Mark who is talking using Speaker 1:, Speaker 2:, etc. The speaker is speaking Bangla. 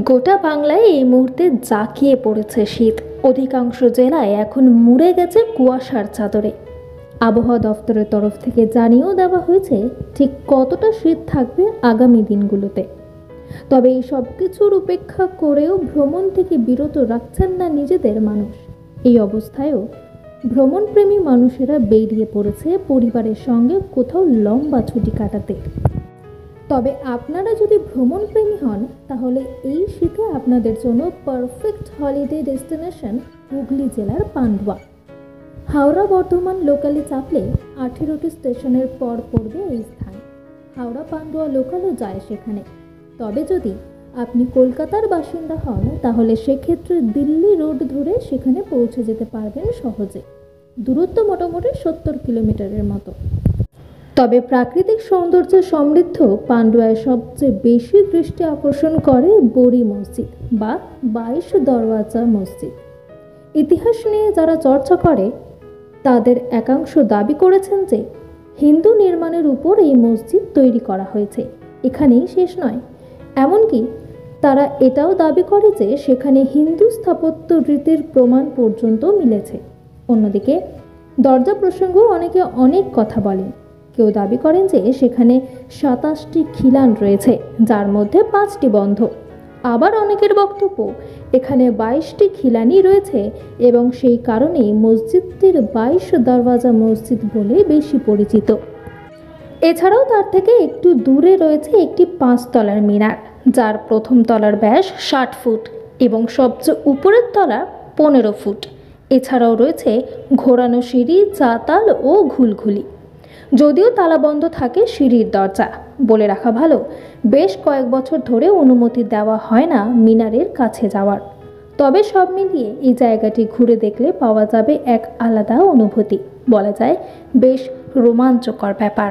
Speaker 1: গোটা বাংলায় এই মুহূর্তে জাঁকিয়ে পড়েছে শীত। অধিকাংশ জেলায় এখন মুড়ে গেছে কুয়াশার চাদরে। আবহাওয়া দফতরের তরফ থেকে জানিয়েও দেওয়া হয়েছে ঠিক কতটা শীত থাকবে আগামী দিনগুলোতে। তবে এই সব কিছুর উপেক্ষা করেও ভ্রমণ থেকে বিরত রাখছেন না নিজেদের মানুষ। এই অবস্থায়ও ভ্রমণপ্রেমী মানুষেরা বেরিয়ে পড়েছে পরিবারের সঙ্গে কোথাও লম্বা ছুটি কাটাতে। তবে আপনারা যদি ভ্রমণপ্রেমী হন তাহলে এই শীতে আপনাদের জন্য পারফেক্ট হলিডে ডেস্টিনেশন হুগলি জেলার পান্ডুয়া। হাওড়া বর্ধমান লোকালে চাপলে 18টি স্টেশনের পর পড়বে এই স্থান। হাওড়া পান্ডুয়া লোকালও যায় সেখানে। তবে যদি আপনি কলকাতার বাসিন্দা হন তাহলে সেক্ষেত্রে দিল্লি রোড ধরে সেখানে পৌঁছে যেতে পারবেন সহজে। দূরত্ব মোটামুটি 70 কিলোমিটারের মতো। তবে প্রাকৃতিক সৌন্দর্যে সমৃদ্ধ পান্ডুয়ায় সবচেয়ে বেশি দৃষ্টি আকর্ষণ করে বড়ি মসজিদ বা 22 দরওয়াজা মসজিদ। ইতিহাস নিয়ে যারা চর্চা করে তাদের একাংশ দাবি করেছেন যে হিন্দু নির্মাণের উপর এই মসজিদ তৈরি করা হয়েছে। এখানেই শেষ নয়, এমনকি তারা এটাও দাবি করে যে সেখানে হিন্দু স্থাপত্য রীতির প্রমাণ পর্যন্ত মিলেছে। অন্যদিকে দরজা প্রসঙ্গেও অনেকে অনেক কথা বলেন। কেউ দাবি করেন যে সেখানে 27টি খিলান রয়েছে, যার মধ্যে 5টি বন্ধ। আবার অনেকের বক্তব্য এখানে 22টি খিলানই রয়েছে এবং সেই কারণেই মসজিদটির 22 দরওয়াজা মসজিদ বলে বেশি পরিচিত। এছাড়াও তার থেকে একটু দূরে রয়েছে একটি 5 তলার মিনার, যার প্রথম তলার ব্যাস 60 ফুট এবং সবচেয়ে উপরের তলা 15 ফুট। এছাড়াও রয়েছে ঘোরানো সিঁড়ি, চাতাল ও ঘুলঘুলি। যদিও তালাবন্ধ থাকে সিঁড়ির দরজা। বলে রাখা ভালো, বেশ কয়েক বছর ধরে অনুমতি দেওয়া হয় না মিনারের কাছে যাওয়ার। তবে সব মিলিয়ে এই জায়গাটি ঘুরে দেখলে পাওয়া যাবে এক আলাদা অনুভূতি। বলা যায় বেশ রোমাঞ্চকর ব্যাপার।